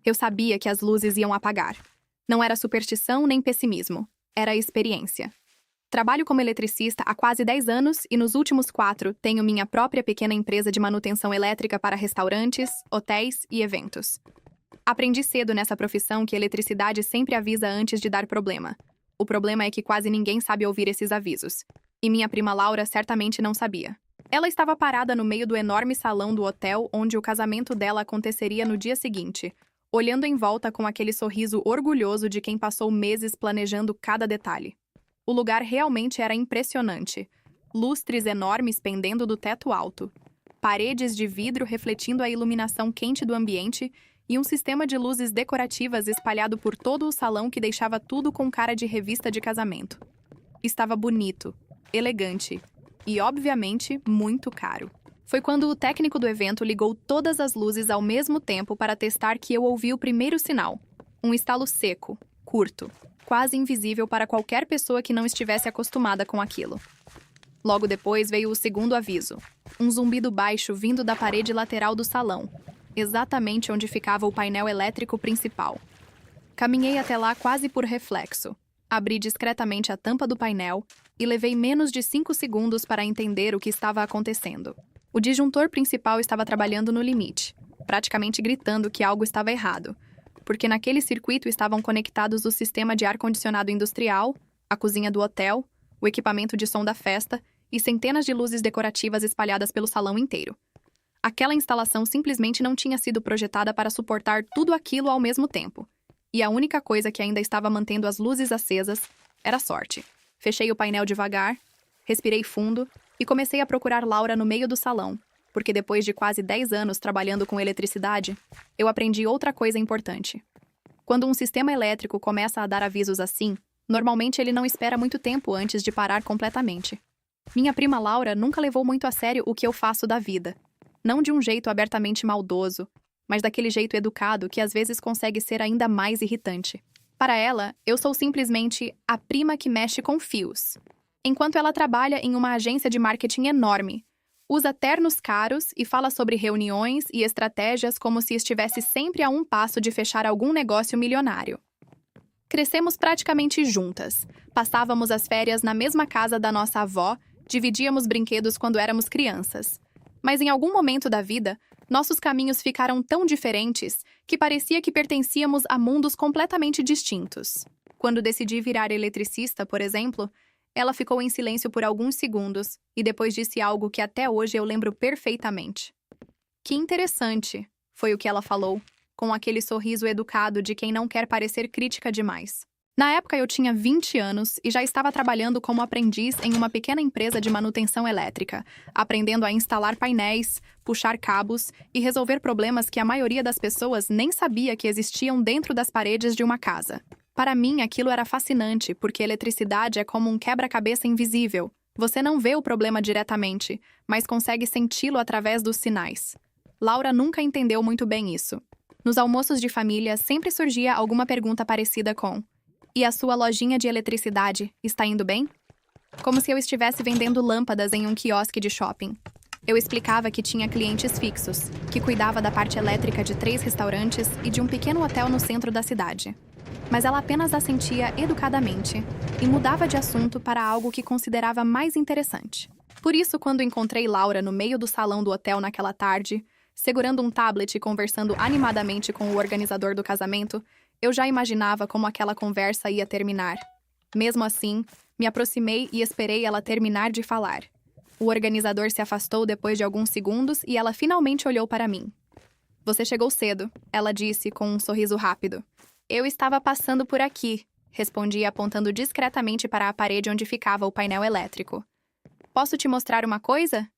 Eu sabia que as luzes iam apagar. Não era superstição nem pessimismo. Era experiência. Trabalho como eletricista há quase 10 anos e nos últimos 4 tenho minha própria pequena empresa de manutenção elétrica para restaurantes, hotéis e eventos. Aprendi cedo nessa profissão que a eletricidade sempre avisa antes de dar problema. O problema é que quase ninguém sabe ouvir esses avisos. E minha prima Laura certamente não sabia. Ela estava parada no meio do enorme salão do hotel onde o casamento dela aconteceria no dia seguinte, olhando em volta com aquele sorriso orgulhoso de quem passou meses planejando cada detalhe. O lugar realmente era impressionante. Lustres enormes pendendo do teto alto, paredes de vidro refletindo a iluminação quente do ambiente e um sistema de luzes decorativas espalhado por todo o salão que deixava tudo com cara de revista de casamento. Estava bonito, elegante e, obviamente, muito caro. Foi quando o técnico do evento ligou todas as luzes ao mesmo tempo para testar que eu ouvi o primeiro sinal. Um estalo seco, curto, quase invisível para qualquer pessoa que não estivesse acostumada com aquilo. Logo depois veio o segundo aviso. Um zumbido baixo vindo da parede lateral do salão, exatamente onde ficava o painel elétrico principal. Caminhei até lá quase por reflexo. Abri discretamente a tampa do painel e levei menos de 5 segundos para entender o que estava acontecendo. O disjuntor principal estava trabalhando no limite, praticamente gritando que algo estava errado, porque naquele circuito estavam conectados o sistema de ar-condicionado industrial, a cozinha do hotel, o equipamento de som da festa e centenas de luzes decorativas espalhadas pelo salão inteiro. Aquela instalação simplesmente não tinha sido projetada para suportar tudo aquilo ao mesmo tempo. E a única coisa que ainda estava mantendo as luzes acesas era a sorte. Fechei o painel devagar, respirei fundo e comecei a procurar Laura no meio do salão, porque depois de quase 10 anos trabalhando com eletricidade, eu aprendi outra coisa importante. Quando um sistema elétrico começa a dar avisos assim, normalmente ele não espera muito tempo antes de parar completamente. Minha prima Laura nunca levou muito a sério o que eu faço da vida. Não de um jeito abertamente maldoso, mas daquele jeito educado que às vezes consegue ser ainda mais irritante. Para ela, eu sou simplesmente a prima que mexe com fios. Enquanto ela trabalha em uma agência de marketing enorme, usa ternos caros e fala sobre reuniões e estratégias como se estivesse sempre a um passo de fechar algum negócio milionário. Crescemos praticamente juntas. Passávamos as férias na mesma casa da nossa avó, dividíamos brinquedos quando éramos crianças. Mas em algum momento da vida, nossos caminhos ficaram tão diferentes que parecia que pertencíamos a mundos completamente distintos. Quando decidi virar eletricista, por exemplo, ela ficou em silêncio por alguns segundos e depois disse algo que até hoje eu lembro perfeitamente. Que interessante, foi o que ela falou, com aquele sorriso educado de quem não quer parecer crítica demais. Na época eu tinha 20 anos e já estava trabalhando como aprendiz em uma pequena empresa de manutenção elétrica, aprendendo a instalar painéis, puxar cabos e resolver problemas que a maioria das pessoas nem sabia que existiam dentro das paredes de uma casa. Para mim, aquilo era fascinante, porque eletricidade é como um quebra-cabeça invisível. Você não vê o problema diretamente, mas consegue senti-lo através dos sinais. Laura nunca entendeu muito bem isso. Nos almoços de família, sempre surgia alguma pergunta parecida com: "E a sua lojinha de eletricidade está indo bem?" Como se eu estivesse vendendo lâmpadas em um quiosque de shopping. Eu explicava que tinha clientes fixos, que cuidava da parte elétrica de 3 restaurantes e de um pequeno hotel no centro da cidade. Mas ela apenas assentia educadamente e mudava de assunto para algo que considerava mais interessante. Por isso, quando encontrei Laura no meio do salão do hotel naquela tarde, segurando um tablet e conversando animadamente com o organizador do casamento, eu já imaginava como aquela conversa ia terminar. Mesmo assim, me aproximei e esperei ela terminar de falar. O organizador se afastou depois de alguns segundos e ela finalmente olhou para mim. "Você chegou cedo", ela disse com um sorriso rápido. "Eu estava passando por aqui", respondi apontando discretamente para a parede onde ficava o painel elétrico. "Posso te mostrar uma coisa?"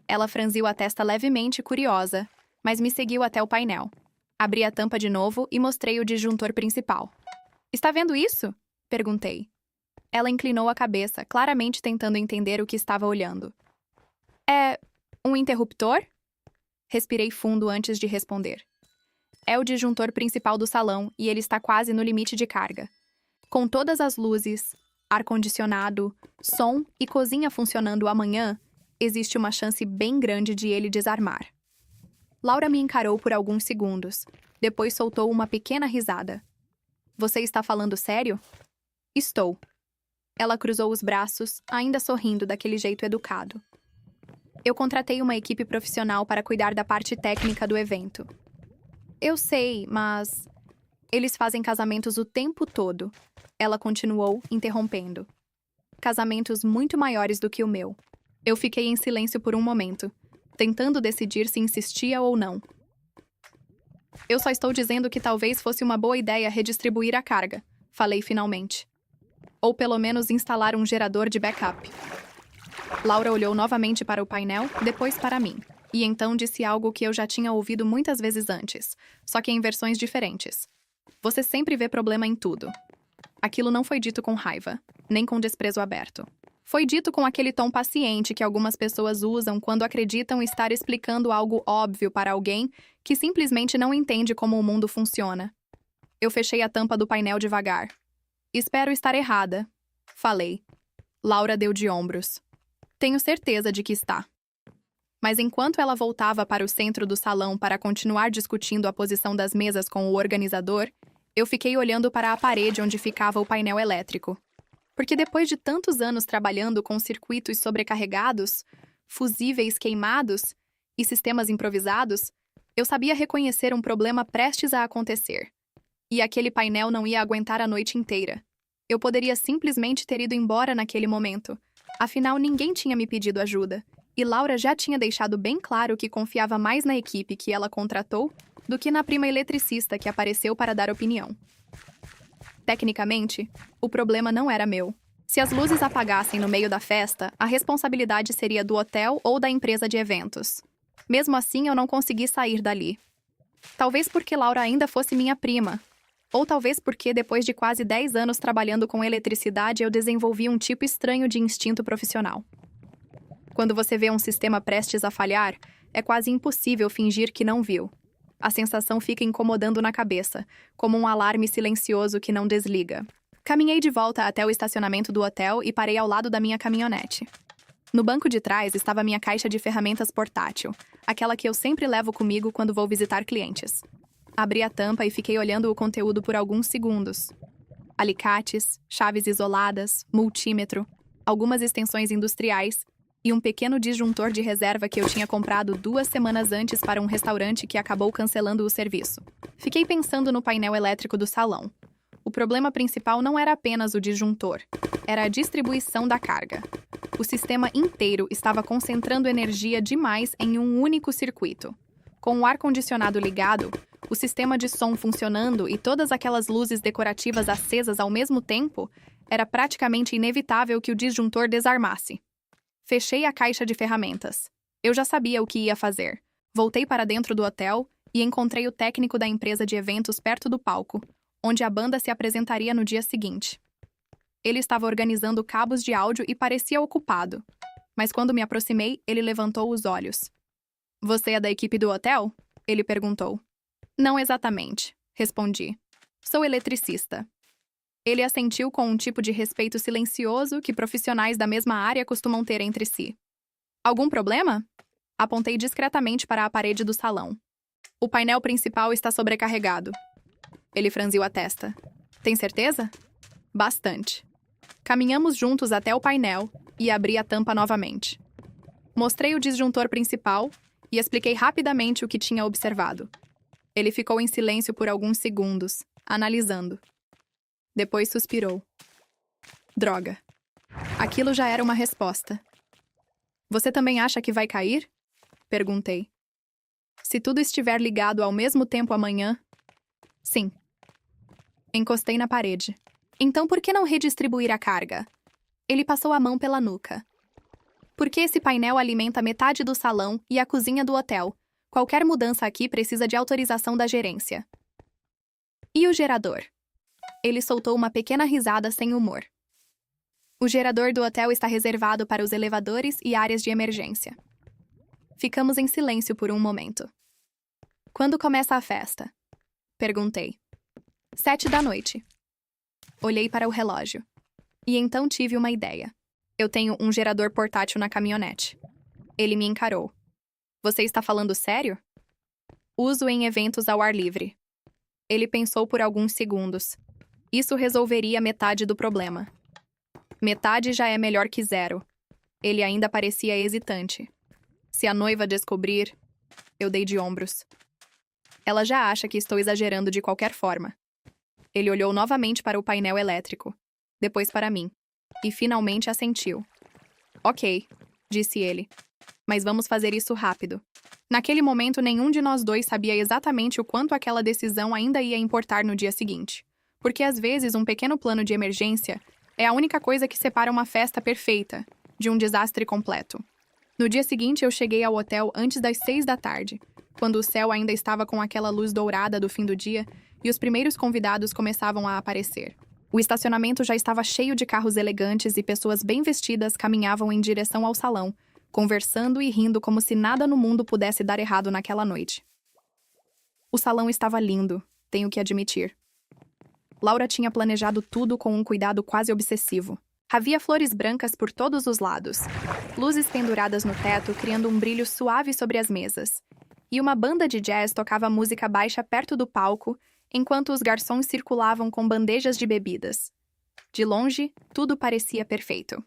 Ela franziu a testa levemente, curiosa, mas me seguiu até o painel. Abri a tampa de novo e mostrei o disjuntor principal. "Está vendo isso?" perguntei. Ela inclinou a cabeça, claramente tentando entender o que estava olhando. "É um interruptor?" Respirei fundo antes de responder. "É o disjuntor principal do salão e ele está quase no limite de carga. Com todas as luzes, ar-condicionado, som e cozinha funcionando amanhã, existe uma chance bem grande de ele desarmar." Laura me encarou por alguns segundos, Depois soltou uma pequena risada. Você está falando sério? Estou. Ela cruzou os braços, ainda sorrindo daquele jeito educado. Eu contratei uma equipe profissional para cuidar da parte técnica do evento. Eu sei, mas eles fazem casamentos o tempo todo. Ela continuou, interrompendo. Casamentos muito maiores do que o meu. Eu fiquei em silêncio por um momento, tentando decidir se insistia ou não. Eu só estou dizendo que talvez fosse uma boa ideia redistribuir a carga, falei finalmente. Ou pelo menos instalar um gerador de backup. Laura olhou novamente para o painel, depois para mim, e então disse algo que eu já tinha ouvido muitas vezes antes, só que em versões diferentes. Você sempre vê problema em tudo. Aquilo não foi dito com raiva, nem com desprezo aberto. Foi dito com aquele tom paciente que algumas pessoas usam quando acreditam estar explicando algo óbvio para alguém que simplesmente não entende como o mundo funciona. Eu fechei a tampa do painel devagar. Espero estar errada, falei. Laura deu de ombros. Tenho certeza de que está. Mas enquanto ela voltava para o centro do salão para continuar discutindo a posição das mesas com o organizador, eu fiquei olhando para a parede onde ficava o painel elétrico. Porque depois de tantos anos trabalhando com circuitos sobrecarregados, fusíveis queimados e sistemas improvisados, eu sabia reconhecer um problema prestes a acontecer. E aquele painel não ia aguentar a noite inteira. Eu poderia simplesmente ter ido embora naquele momento. Afinal, ninguém tinha me pedido ajuda. E Laura já tinha deixado bem claro que confiava mais na equipe que ela contratou do que na prima eletricista que apareceu para dar opinião. Tecnicamente, o problema não era meu. Se as luzes apagassem no meio da festa, a responsabilidade seria do hotel ou da empresa de eventos. Mesmo assim, eu não consegui sair dali. Talvez porque Laura ainda fosse minha prima. Ou talvez porque, depois de quase 10 anos trabalhando com eletricidade, eu desenvolvi um tipo estranho de instinto profissional. Quando você vê um sistema prestes a falhar, é quase impossível fingir que não viu. A sensação fica incomodando na cabeça, como um alarme silencioso que não desliga. Caminhei de volta até o estacionamento do hotel e parei ao lado da minha caminhonete. No banco de trás estava minha caixa de ferramentas portátil, aquela que eu sempre levo comigo quando vou visitar clientes. Abri a tampa e fiquei olhando o conteúdo por alguns segundos. Alicates, chaves isoladas, multímetro, algumas extensões industriais e um pequeno disjuntor de reserva que eu tinha comprado 2 semanas antes para um restaurante que acabou cancelando o serviço. Fiquei pensando no painel elétrico do salão. O problema principal não era apenas o disjuntor, era a distribuição da carga. O sistema inteiro estava concentrando energia demais em um único circuito. Com o ar-condicionado ligado, o sistema de som funcionando e todas aquelas luzes decorativas acesas ao mesmo tempo, era praticamente inevitável que o disjuntor desarmasse. Fechei a caixa de ferramentas. Eu já sabia o que ia fazer. Voltei para dentro do hotel e encontrei o técnico da empresa de eventos perto do palco, onde a banda se apresentaria no dia seguinte. Ele estava organizando cabos de áudio e parecia ocupado. Mas quando me aproximei, ele levantou os olhos. Você é da equipe do hotel? Ele perguntou. Não exatamente, respondi. Sou eletricista. Ele assentiu com um tipo de respeito silencioso que profissionais da mesma área costumam ter entre si. Algum problema? Apontei discretamente para a parede do salão. O painel principal está sobrecarregado. Ele franziu a testa. Tem certeza? Bastante. Caminhamos juntos até o painel e abri a tampa novamente. Mostrei o disjuntor principal e expliquei rapidamente o que tinha observado. Ele ficou em silêncio por alguns segundos, analisando. Depois suspirou. Droga. Aquilo já era uma resposta. Você também acha que vai cair? Perguntei. Se tudo estiver ligado ao mesmo tempo amanhã... Sim. Encostei na parede. Então por que não redistribuir a carga? Ele passou a mão pela nuca. Porque esse painel alimenta metade do salão e a cozinha do hotel. Qualquer mudança aqui precisa de autorização da gerência. E o gerador? Ele soltou uma pequena risada sem humor. O gerador do hotel está reservado para os elevadores e áreas de emergência. Ficamos em silêncio por um momento. Quando começa a festa? Perguntei. 7 da noite. Olhei para o relógio. E então tive uma ideia. Eu tenho um gerador portátil na caminhonete. Ele me encarou. Você está falando sério? Uso em eventos ao ar livre. Ele pensou por alguns segundos. Isso resolveria metade do problema. Metade já é melhor que zero. Ele ainda parecia hesitante. Se a noiva descobrir... Eu dei de ombros. Ela já acha que estou exagerando de qualquer forma. Ele olhou novamente para o painel elétrico, depois para mim, e finalmente assentiu. Ok, disse ele, mas vamos fazer isso rápido. Naquele momento, nenhum de nós dois sabia exatamente o quanto aquela decisão ainda ia importar no dia seguinte, porque às vezes um pequeno plano de emergência é a única coisa que separa uma festa perfeita de um desastre completo. No dia seguinte, eu cheguei ao hotel antes das 6 da tarde, quando o céu ainda estava com aquela luz dourada do fim do dia e os primeiros convidados começavam a aparecer. O estacionamento já estava cheio de carros elegantes e pessoas bem vestidas caminhavam em direção ao salão, conversando e rindo como se nada no mundo pudesse dar errado naquela noite. O salão estava lindo, tenho que admitir. Laura tinha planejado tudo com um cuidado quase obsessivo. Havia flores brancas por todos os lados, luzes penduradas no teto criando um brilho suave sobre as mesas, e uma banda de jazz tocava música baixa perto do palco, enquanto os garçons circulavam com bandejas de bebidas. De longe, tudo parecia perfeito.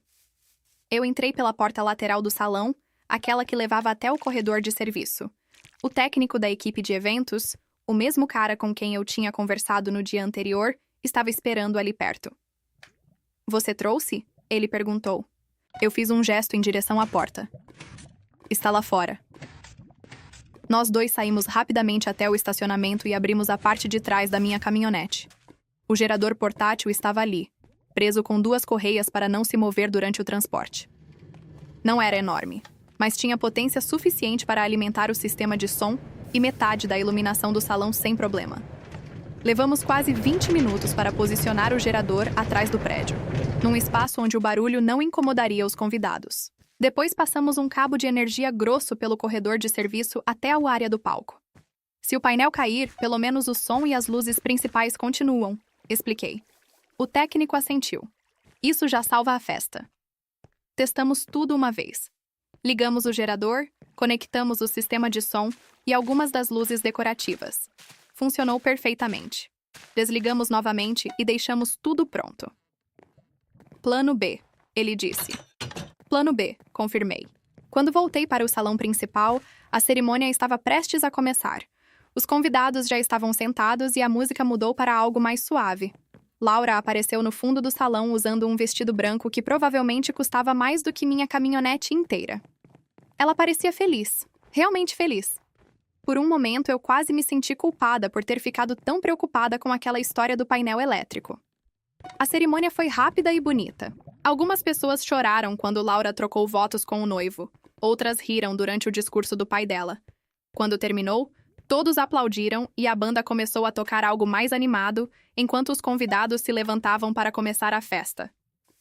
Eu entrei pela porta lateral do salão, aquela que levava até o corredor de serviço. O técnico da equipe de eventos, o mesmo cara com quem eu tinha conversado no dia anterior, estava esperando ali perto. Você trouxe? Ele perguntou. Eu fiz um gesto em direção à porta. Está lá fora. Nós dois saímos rapidamente até o estacionamento e abrimos a parte de trás da minha caminhonete. O gerador portátil estava ali, preso com 2 correias para não se mover durante o transporte. Não era enorme, mas tinha potência suficiente para alimentar o sistema de som e metade da iluminação do salão sem problema. Levamos quase 20 minutos para posicionar o gerador atrás do prédio, num espaço onde o barulho não incomodaria os convidados. Depois passamos um cabo de energia grosso pelo corredor de serviço até a área do palco. Se o painel cair, pelo menos o som e as luzes principais continuam, expliquei. O técnico assentiu. Isso já salva a festa. Testamos tudo uma vez. Ligamos o gerador, conectamos o sistema de som e algumas das luzes decorativas. Funcionou perfeitamente. Desligamos novamente e deixamos tudo pronto. Plano B, ele disse. Plano B, confirmei. Quando voltei para o salão principal, a cerimônia estava prestes a começar. Os convidados já estavam sentados e a música mudou para algo mais suave. Laura apareceu no fundo do salão usando um vestido branco que provavelmente custava mais do que minha caminhonete inteira. Ela parecia feliz, realmente feliz. Por um momento, eu quase me senti culpada por ter ficado tão preocupada com aquela história do painel elétrico. A cerimônia foi rápida e bonita. Algumas pessoas choraram quando Laura trocou votos com o noivo. Outras riram durante o discurso do pai dela. Quando terminou, todos aplaudiram e a banda começou a tocar algo mais animado, enquanto os convidados se levantavam para começar a festa.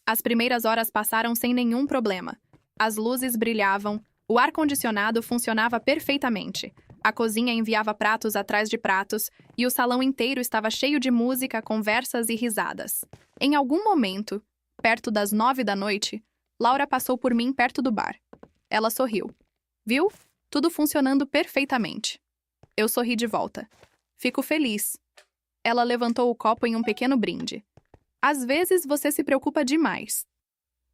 As primeiras horas passaram sem nenhum problema. As luzes brilhavam, o ar-condicionado funcionava perfeitamente. A cozinha enviava pratos atrás de pratos e o salão inteiro estava cheio de música, conversas e risadas. Em algum momento, perto das 9 da noite, Laura passou por mim perto do bar. Ela sorriu. Viu? Tudo funcionando perfeitamente. Eu sorri de volta. Fico feliz. Ela levantou o copo em um pequeno brinde. Às vezes você se preocupa demais.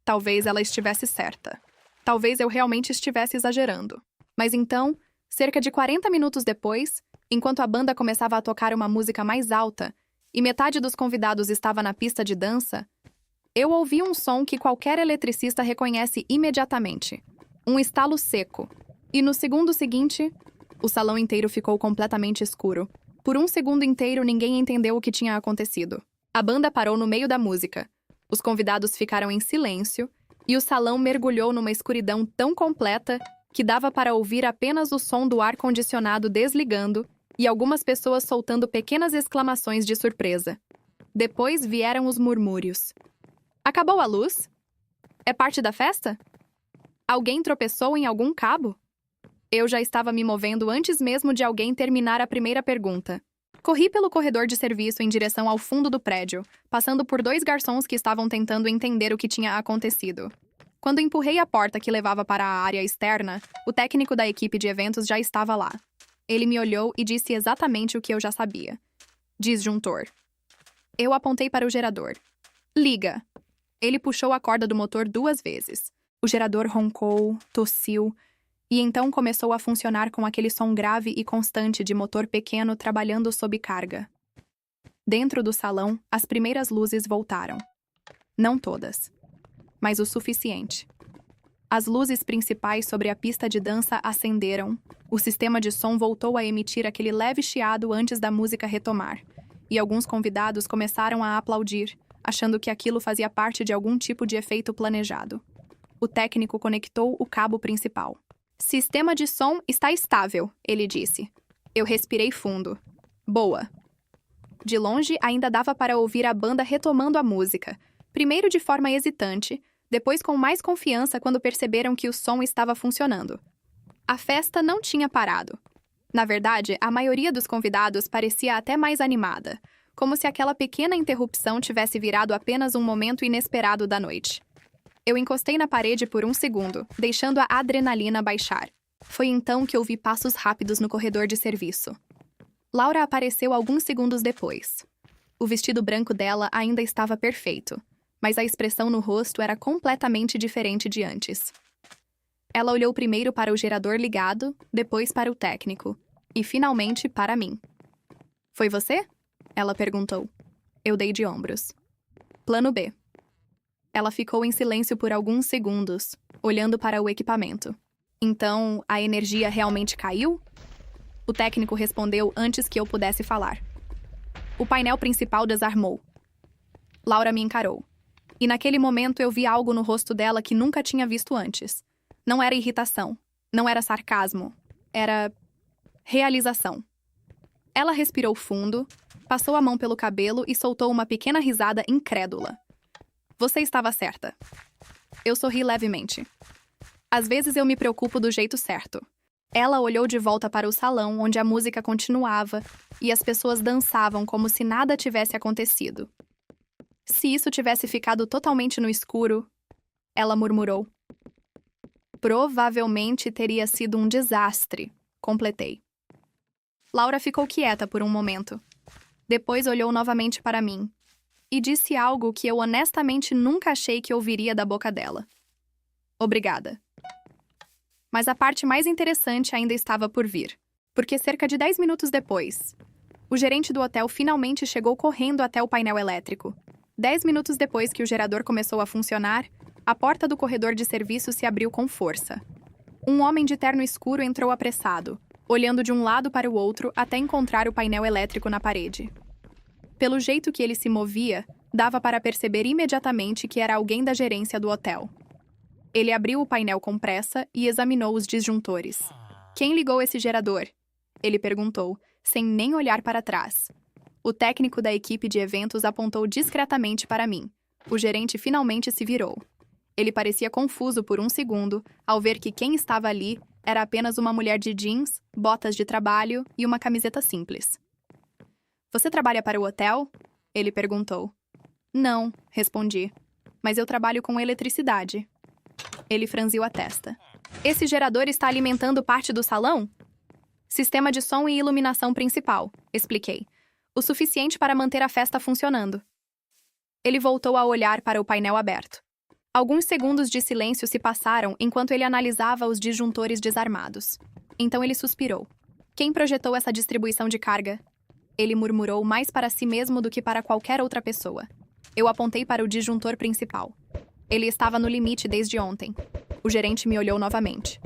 Talvez ela estivesse certa. Talvez eu realmente estivesse exagerando. Mas então, cerca de 40 minutos depois, enquanto a banda começava a tocar uma música mais alta e metade dos convidados estava na pista de dança, eu ouvi um som que qualquer eletricista reconhece imediatamente. Um estalo seco. E no segundo seguinte, o salão inteiro ficou completamente escuro. Por um segundo inteiro, ninguém entendeu o que tinha acontecido. A banda parou no meio da música. Os convidados ficaram em silêncio e o salão mergulhou numa escuridão tão completa que dava para ouvir apenas o som do ar-condicionado desligando e algumas pessoas soltando pequenas exclamações de surpresa. Depois vieram os murmúrios. Acabou a luz? É parte da festa? Alguém tropeçou em algum cabo? Eu já estava me movendo antes mesmo de alguém terminar a primeira pergunta. Corri pelo corredor de serviço em direção ao fundo do prédio, passando por 2 garçons que estavam tentando entender o que tinha acontecido. Quando empurrei a porta que levava para a área externa, o técnico da equipe de eventos já estava lá. Ele me olhou e disse exatamente o que eu já sabia. Disjuntor. Eu apontei para o gerador. Liga. Ele puxou a corda do motor 2 vezes. O gerador roncou, tossiu, e então começou a funcionar com aquele som grave e constante de motor pequeno trabalhando sob carga. Dentro do salão, as primeiras luzes voltaram. Não todas, mas o suficiente. As luzes principais sobre a pista de dança acenderam, o sistema de som voltou a emitir aquele leve chiado antes da música retomar, e alguns convidados começaram a aplaudir, achando que aquilo fazia parte de algum tipo de efeito planejado. O técnico conectou o cabo principal. Sistema de som está estável, ele disse. Eu respirei fundo. Boa. De longe, ainda dava para ouvir a banda retomando a música, primeiro de forma hesitante, depois com mais confiança quando perceberam que o som estava funcionando. A festa não tinha parado. Na verdade, a maioria dos convidados parecia até mais animada, como se aquela pequena interrupção tivesse virado apenas um momento inesperado da noite. Eu encostei na parede por um segundo, deixando a adrenalina baixar. Foi então que ouvi passos rápidos no corredor de serviço. Laura apareceu alguns segundos depois. O vestido branco dela ainda estava perfeito, mas a expressão no rosto era completamente diferente de antes. Ela olhou primeiro para o gerador ligado, depois para o técnico, e finalmente para mim. Foi você? Ela perguntou. Eu dei de ombros. Plano B. Ela ficou em silêncio por alguns segundos, olhando para o equipamento. Então, a energia realmente caiu? O técnico respondeu antes que eu pudesse falar. O painel principal desarmou. Laura me encarou. E naquele momento eu vi algo no rosto dela que nunca tinha visto antes. Não era irritação. Não era sarcasmo. Era realização. Ela respirou fundo, passou a mão pelo cabelo e soltou uma pequena risada incrédula. Você estava certa. Eu sorri levemente. Às vezes eu me preocupo do jeito certo. Ela olhou de volta para o salão, onde a música continuava e as pessoas dançavam como se nada tivesse acontecido. Se isso tivesse ficado totalmente no escuro, ela murmurou. Provavelmente teria sido um desastre, completei. Laura ficou quieta por um momento. Depois olhou novamente para mim e disse algo que eu honestamente nunca achei que ouviria da boca dela. Obrigada. Mas a parte mais interessante ainda estava por vir, porque cerca de 10 minutos depois, o gerente do hotel finalmente chegou correndo até o painel elétrico. 10 minutos depois que o gerador começou a funcionar, a porta do corredor de serviço se abriu com força. Um homem de terno escuro entrou apressado, olhando de um lado para o outro até encontrar o painel elétrico na parede. Pelo jeito que ele se movia, dava para perceber imediatamente que era alguém da gerência do hotel. Ele abriu o painel com pressa e examinou os disjuntores. Quem ligou esse gerador? Ele perguntou, sem nem olhar para trás. O técnico da equipe de eventos apontou discretamente para mim. O gerente finalmente se virou. Ele parecia confuso por um segundo ao ver que quem estava ali era apenas uma mulher de jeans, botas de trabalho e uma camiseta simples. Você trabalha para o hotel? Ele perguntou. Não, respondi. Mas eu trabalho com eletricidade. Ele franziu a testa. Esse gerador está alimentando parte do salão? Sistema de som e iluminação principal, expliquei. O suficiente para manter a festa funcionando. Ele voltou a olhar para o painel aberto. Alguns segundos de silêncio se passaram enquanto ele analisava os disjuntores desarmados. Então ele suspirou. Quem projetou essa distribuição de carga? Ele murmurou mais para si mesmo do que para qualquer outra pessoa. Eu apontei para o disjuntor principal. Ele estava no limite desde ontem. O gerente me olhou novamente.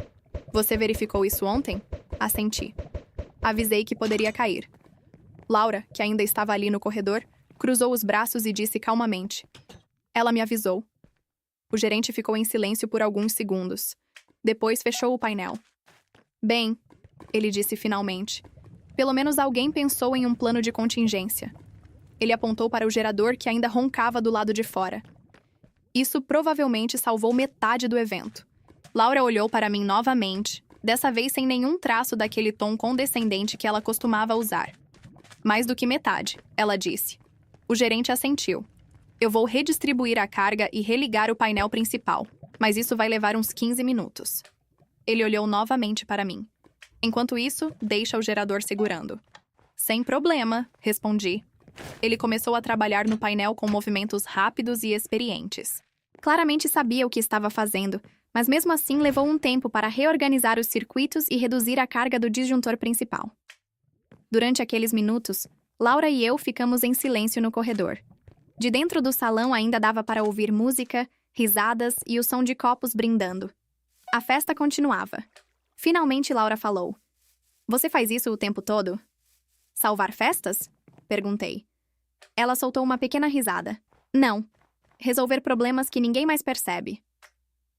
Você verificou isso ontem? Assenti. Avisei que poderia cair. Laura, que ainda estava ali no corredor, cruzou os braços e disse calmamente. Ela me avisou. O gerente ficou em silêncio por alguns segundos. Depois fechou o painel. Bem, ele disse finalmente. Pelo menos alguém pensou em um plano de contingência. Ele apontou para o gerador que ainda roncava do lado de fora. Isso provavelmente salvou metade do evento. Laura olhou para mim novamente, dessa vez sem nenhum traço daquele tom condescendente que ela costumava usar. Mais do que metade, ela disse. O gerente assentiu. Eu vou redistribuir a carga e religar o painel principal, mas isso vai levar uns 15 minutos. Ele olhou novamente para mim. Enquanto isso, deixa o gerador segurando. Sem problema, respondi. Ele começou a trabalhar no painel com movimentos rápidos e experientes. Claramente sabia o que estava fazendo, mas mesmo assim levou um tempo para reorganizar os circuitos e reduzir a carga do disjuntor principal. Durante aqueles minutos, Laura e eu ficamos em silêncio no corredor. De dentro do salão ainda dava para ouvir música, risadas e o som de copos brindando. A festa continuava. Finalmente Laura falou: "Você faz isso o tempo todo?" "Salvar festas?" perguntei. Ela soltou uma pequena risada. "Não. Resolver problemas que ninguém mais percebe."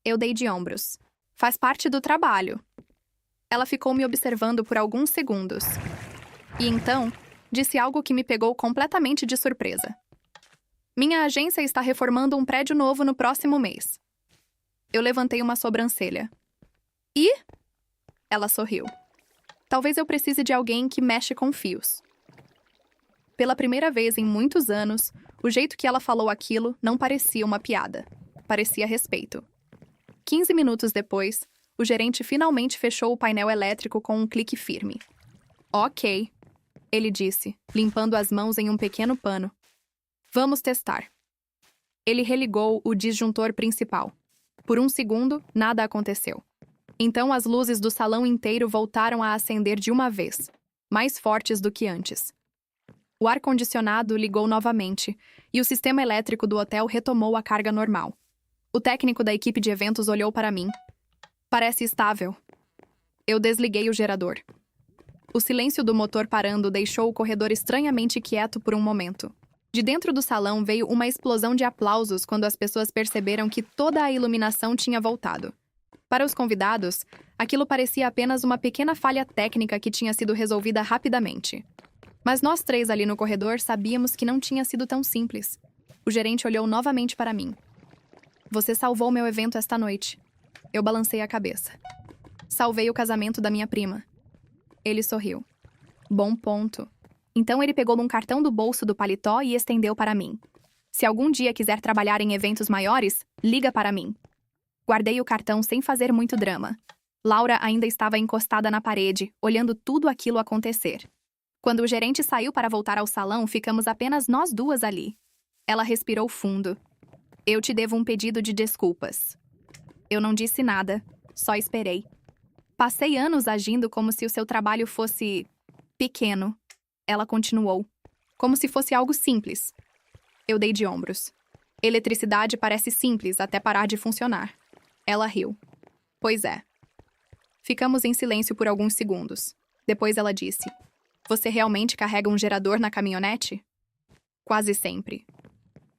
Eu dei de ombros. "Faz parte do trabalho." Ela ficou me observando por alguns segundos. E então, disse algo que me pegou completamente de surpresa. "Minha agência está reformando um prédio novo no próximo mês." Eu levantei uma sobrancelha. "E?" Ela sorriu. "Talvez eu precise de alguém que mexe com fios." Pela primeira vez em muitos anos, o jeito que ela falou aquilo não parecia uma piada. Parecia respeito. 15 minutos depois, o gerente finalmente fechou o painel elétrico com um clique firme. "Ok," ele disse, limpando as mãos em um pequeno pano. "Vamos testar." Ele religou o disjuntor principal. Por um segundo, nada aconteceu. Então as luzes do salão inteiro voltaram a acender de uma vez, mais fortes do que antes. O ar-condicionado ligou novamente, e o sistema elétrico do hotel retomou a carga normal. O técnico da equipe de eventos olhou para mim. "Parece estável." Eu desliguei o gerador. O silêncio do motor parando deixou o corredor estranhamente quieto por um momento. De dentro do salão veio uma explosão de aplausos quando as pessoas perceberam que toda a iluminação tinha voltado. Para os convidados, aquilo parecia apenas uma pequena falha técnica que tinha sido resolvida rapidamente. Mas nós três ali no corredor sabíamos que não tinha sido tão simples. O gerente olhou novamente para mim. "Você salvou meu evento esta noite." Eu balancei a cabeça. "Salvei o casamento da minha prima." Ele sorriu. "Bom ponto." Então ele pegou um cartão do bolso do paletó e estendeu para mim. "Se algum dia quiser trabalhar em eventos maiores, liga para mim." Guardei o cartão sem fazer muito drama. Laura ainda estava encostada na parede, olhando tudo aquilo acontecer. Quando o gerente saiu para voltar ao salão, ficamos apenas nós duas ali. Ela respirou fundo. "Eu te devo um pedido de desculpas." Eu não disse nada, só esperei. "Passei anos agindo como se o seu trabalho fosse pequeno." Ela continuou. "Como se fosse algo simples." Eu dei de ombros. "Eletricidade parece simples até parar de funcionar." Ela riu. "Pois é." Ficamos em silêncio por alguns segundos. Depois ela disse: "Você realmente carrega um gerador na caminhonete?" "Quase sempre."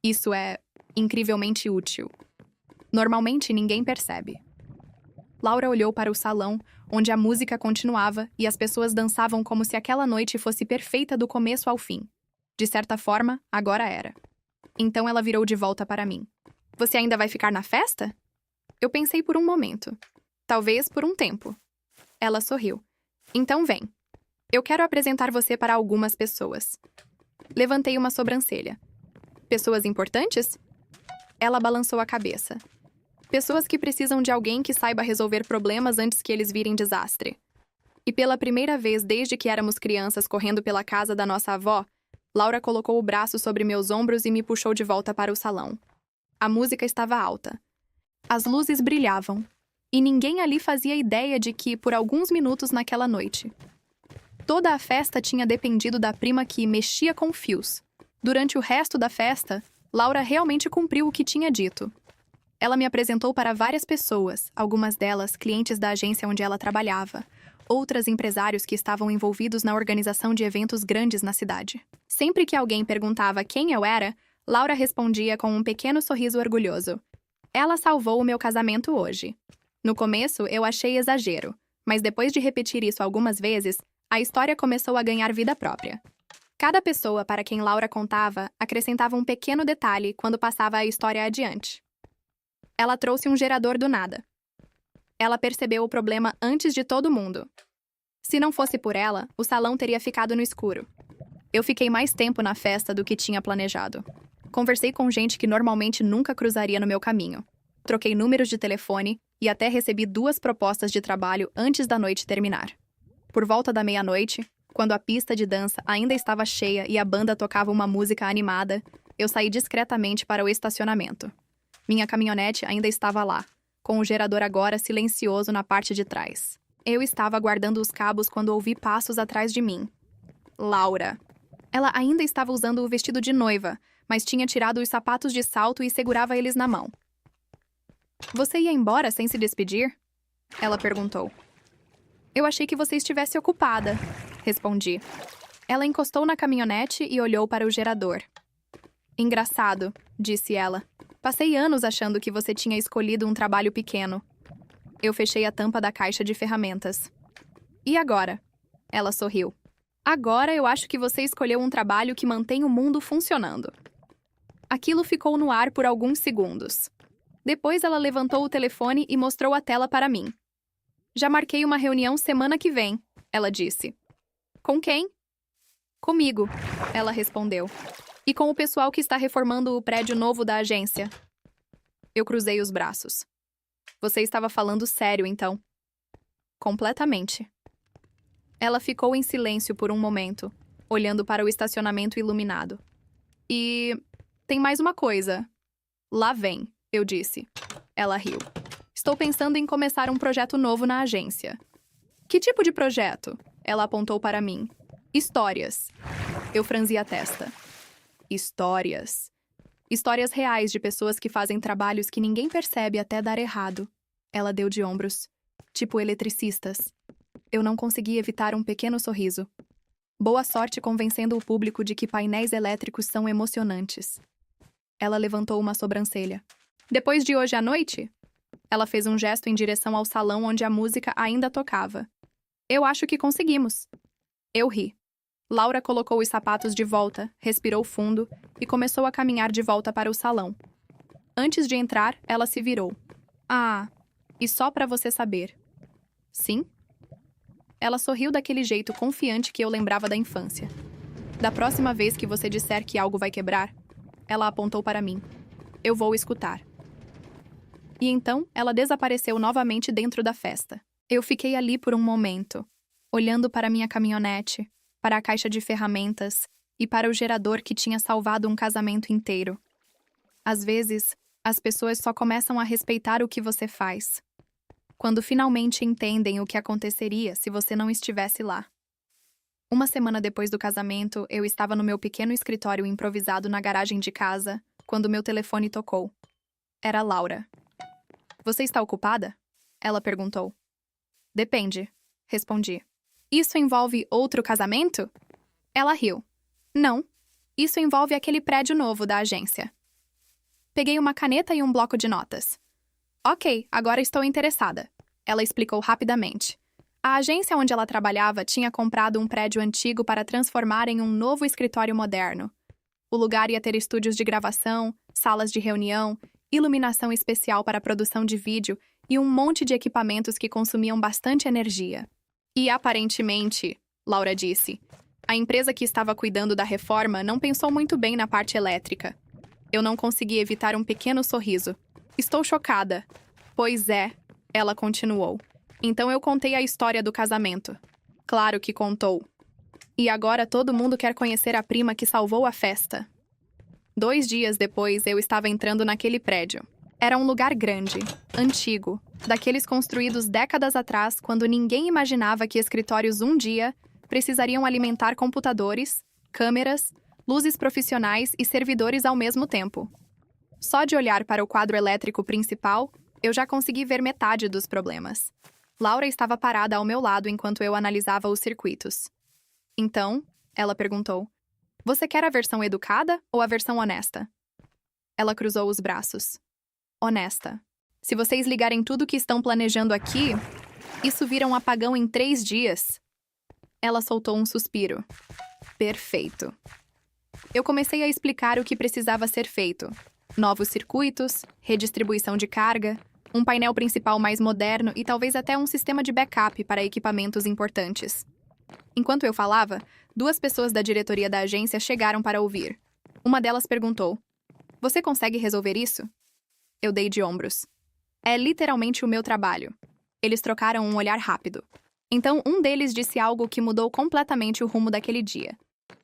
"Isso é incrivelmente útil." "Normalmente ninguém percebe." Laura olhou para o salão, onde a música continuava e as pessoas dançavam como se aquela noite fosse perfeita do começo ao fim. De certa forma, agora era. Então ela virou de volta para mim. "Você ainda vai ficar na festa?" Eu pensei por um momento. "Talvez por um tempo." Ela sorriu. "Então vem. Eu quero apresentar você para algumas pessoas." Levantei uma sobrancelha. "Pessoas importantes?" Ela balançou a cabeça. "Pessoas que precisam de alguém que saiba resolver problemas antes que eles virem desastre." E pela primeira vez desde que éramos crianças correndo pela casa da nossa avó, Laura colocou o braço sobre meus ombros e me puxou de volta para o salão. A música estava alta. As luzes brilhavam. E ninguém ali fazia ideia de que, por alguns minutos naquela noite, toda a festa tinha dependido da prima que mexia com fios. Durante o resto da festa, Laura realmente cumpriu o que tinha dito. Ela me apresentou para várias pessoas, algumas delas clientes da agência onde ela trabalhava, outras empresários que estavam envolvidos na organização de eventos grandes na cidade. Sempre que alguém perguntava quem eu era, Laura respondia com um pequeno sorriso orgulhoso. "Ela salvou o meu casamento hoje." No começo, eu achei exagero, mas depois de repetir isso algumas vezes, a história começou a ganhar vida própria. Cada pessoa para quem Laura contava acrescentava um pequeno detalhe quando passava a história adiante. Ela trouxe um gerador do nada. Ela percebeu o problema antes de todo mundo. Se não fosse por ela, o salão teria ficado no escuro. Eu fiquei mais tempo na festa do que tinha planejado. Conversei com gente que normalmente nunca cruzaria no meu caminho. Troquei números de telefone e até recebi 2 propostas de trabalho antes da noite terminar. Por volta da meia-noite, Quando a pista de dança ainda estava cheia e a banda tocava uma música animada, eu saí discretamente para o estacionamento. Minha caminhonete ainda estava lá, com o gerador agora silencioso na parte de trás. Eu estava guardando os cabos quando ouvi passos atrás de mim. Laura. Ela ainda estava usando o vestido de noiva, mas tinha tirado os sapatos de salto e segurava eles na mão. Você ia embora sem se despedir? Ela perguntou. Eu achei que você estivesse ocupada, respondi. Ela encostou na caminhonete e olhou para o gerador. Engraçado, disse ela. Passei anos achando que você tinha escolhido um trabalho pequeno. Eu fechei a tampa da caixa de ferramentas. E agora? Ela sorriu. Agora eu acho que você escolheu um trabalho que mantém o mundo funcionando. Aquilo ficou no ar por alguns segundos. Depois ela levantou o telefone e mostrou a tela para mim. Já marquei uma reunião semana que vem, ela disse. Com quem? Comigo, ela respondeu. E com o pessoal que está reformando o prédio novo da agência. Eu cruzei os braços. Você estava falando sério, então? Completamente. Ela ficou em silêncio por um momento, olhando para o estacionamento iluminado. E... tem mais uma coisa. Lá vem, eu disse. Ela riu. Estou pensando em começar um projeto novo na agência. Que tipo de projeto? Ela apontou para mim. Histórias. Eu franzi a testa. Histórias. Histórias reais de pessoas que fazem trabalhos que ninguém percebe até dar errado. Ela deu de ombros. Tipo eletricistas. Eu não consegui evitar um pequeno sorriso. Boa sorte convencendo o público de que painéis elétricos são emocionantes. Ela levantou uma sobrancelha. Depois de hoje à noite? Ela fez um gesto em direção ao salão onde a música ainda tocava. Eu acho que conseguimos. Eu ri. Laura colocou os sapatos de volta, respirou fundo e começou a caminhar de volta para o salão. Antes de entrar, ela se virou. Ah, e só para você saber. Sim? Ela sorriu daquele jeito confiante que eu lembrava da infância. Da próxima vez que você disser que algo vai quebrar, ela apontou para mim. Eu vou escutar. E então, ela desapareceu novamente dentro da festa. Eu fiquei ali por um momento, olhando para minha caminhonete, para a caixa de ferramentas e para o gerador que tinha salvado um casamento inteiro. Às vezes, as pessoas só começam a respeitar o que você faz, quando finalmente entendem o que aconteceria se você não estivesse lá. Uma semana depois do casamento, eu estava no meu pequeno escritório improvisado na garagem de casa, quando meu telefone tocou. Era Laura. Você está ocupada? Ela perguntou. Depende, respondi. Isso envolve outro casamento? Ela riu. Não, isso envolve aquele prédio novo da agência. Peguei uma caneta e um bloco de notas. Ok, agora estou interessada. Ela explicou rapidamente. A agência onde ela trabalhava tinha comprado um prédio antigo para transformar em um novo escritório moderno. O lugar ia ter estúdios de gravação, salas de reunião, iluminação especial para a produção de vídeo e um monte de equipamentos que consumiam bastante energia. E aparentemente, Laura disse, a empresa que estava cuidando da reforma não pensou muito bem na parte elétrica. Eu não consegui evitar um pequeno sorriso. Estou chocada. Pois é, ela continuou. Então eu contei a história do casamento. Claro que contou. E agora todo mundo quer conhecer a prima que salvou a festa. 2 dias depois, eu estava entrando naquele prédio. Era um lugar grande, antigo, daqueles construídos décadas atrás, quando ninguém imaginava que escritórios um dia precisariam alimentar computadores, câmeras, luzes profissionais e servidores ao mesmo tempo. Só de olhar para o quadro elétrico principal, eu já consegui ver metade dos problemas. Laura estava parada ao meu lado enquanto eu analisava os circuitos. Então, ela perguntou, você quer a versão educada ou a versão honesta? Ela cruzou os braços. Honesta. Se vocês ligarem tudo que estão planejando aqui, isso vira um apagão em 3 dias. Ela soltou um suspiro. Perfeito. Eu comecei a explicar o que precisava ser feito. Novos circuitos, redistribuição de carga, um painel principal mais moderno e talvez até um sistema de backup para equipamentos importantes. Enquanto eu falava, 2 pessoas da diretoria da agência chegaram para ouvir. Uma delas perguntou, você consegue resolver isso? Eu dei de ombros. É literalmente o meu trabalho. Eles trocaram um olhar rápido. Então, um deles disse algo que mudou completamente o rumo daquele dia.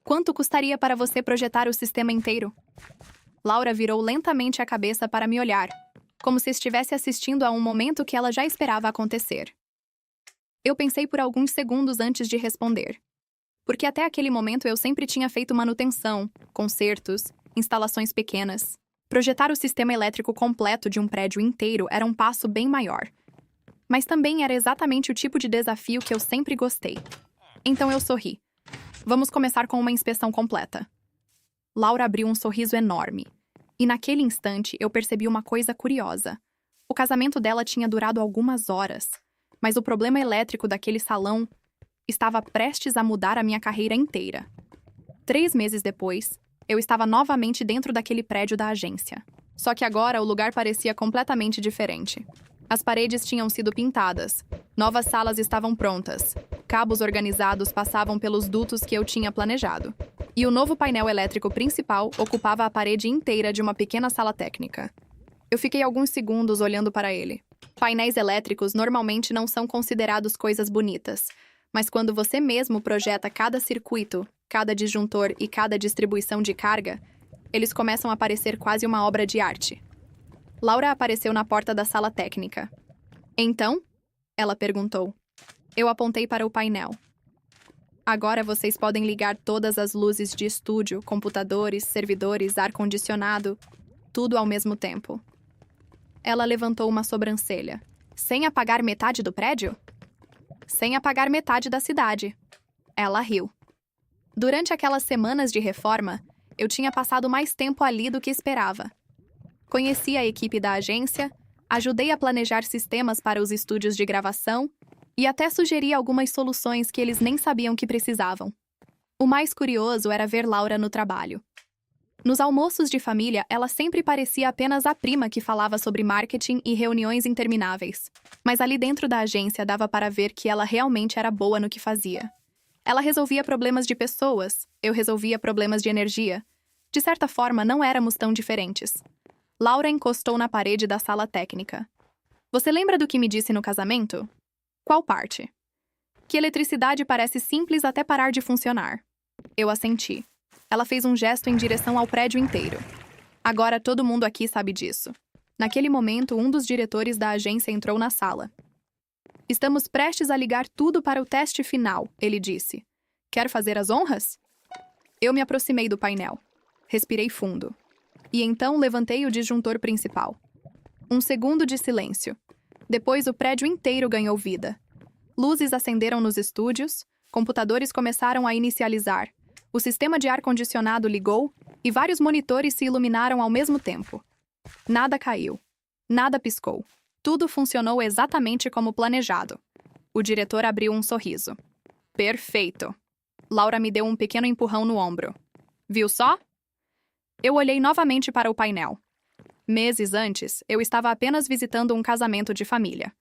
Quanto custaria para você projetar o sistema inteiro? Laura virou lentamente a cabeça para me olhar, como se estivesse assistindo a um momento que ela já esperava acontecer. Eu pensei por alguns segundos antes de responder, porque até aquele momento eu sempre tinha feito manutenção, consertos, instalações pequenas. Projetar o sistema elétrico completo de um prédio inteiro era um passo bem maior. Mas também era exatamente o tipo de desafio que eu sempre gostei. Então eu sorri. Vamos começar com uma inspeção completa. Laura abriu um sorriso enorme. E naquele instante eu percebi uma coisa curiosa. O casamento dela tinha durado algumas horas, mas o problema elétrico daquele salão estava prestes a mudar a minha carreira inteira. 3 meses depois, eu estava novamente dentro daquele prédio da agência. Só que agora o lugar parecia completamente diferente. As paredes tinham sido pintadas, novas salas estavam prontas, cabos organizados passavam pelos dutos que eu tinha planejado. E o novo painel elétrico principal ocupava a parede inteira de uma pequena sala técnica. Eu fiquei alguns segundos olhando para ele. Painéis elétricos normalmente não são considerados coisas bonitas, mas quando você mesmo projeta cada circuito, cada disjuntor e cada distribuição de carga, eles começam a parecer quase uma obra de arte. Laura apareceu na porta da sala técnica. Então? Ela perguntou. Eu apontei para o painel. Agora vocês podem ligar todas as luzes de estúdio, computadores, servidores, ar-condicionado, tudo ao mesmo tempo. Ela levantou uma sobrancelha. Sem apagar metade do prédio? Sem apagar metade da cidade. Ela riu. Durante aquelas semanas de reforma, eu tinha passado mais tempo ali do que esperava. Conheci a equipe da agência, ajudei a planejar sistemas para os estúdios de gravação e até sugeri algumas soluções que eles nem sabiam que precisavam. O mais curioso era ver Laura no trabalho. Nos almoços de família, ela sempre parecia apenas a prima que falava sobre marketing e reuniões intermináveis. Mas ali dentro da agência dava para ver que ela realmente era boa no que fazia. Ela resolvia problemas de pessoas, eu resolvia problemas de energia. De certa forma, não éramos tão diferentes. Laura encostou na parede da sala técnica. Você lembra do que me disse no casamento? Qual parte? Que eletricidade parece simples até parar de funcionar. Eu assenti. Ela fez um gesto em direção ao prédio inteiro. Agora todo mundo aqui sabe disso. Naquele momento, um dos diretores da agência entrou na sala. Estamos prestes a ligar tudo para o teste final, ele disse. Quer fazer as honras? Eu me aproximei do painel. Respirei fundo. E então levantei o disjuntor principal. Um segundo de silêncio. Depois o prédio inteiro ganhou vida. Luzes acenderam nos estúdios, computadores começaram a inicializar, o sistema de ar-condicionado ligou e vários monitores se iluminaram ao mesmo tempo. Nada caiu. Nada piscou. Tudo funcionou exatamente como planejado. O diretor abriu um sorriso. Perfeito. Laura me deu um pequeno empurrão no ombro. Viu só? Eu olhei novamente para o painel. Meses antes, eu estava apenas visitando um casamento de família.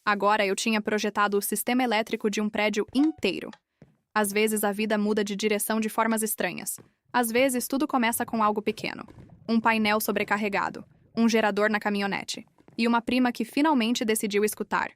Agora eu tinha projetado o sistema elétrico de um prédio inteiro. Às vezes a vida muda de direção de formas estranhas. Às vezes tudo começa com algo pequeno. Um painel sobrecarregado, um gerador na caminhonete. E uma prima que finalmente decidiu escutar.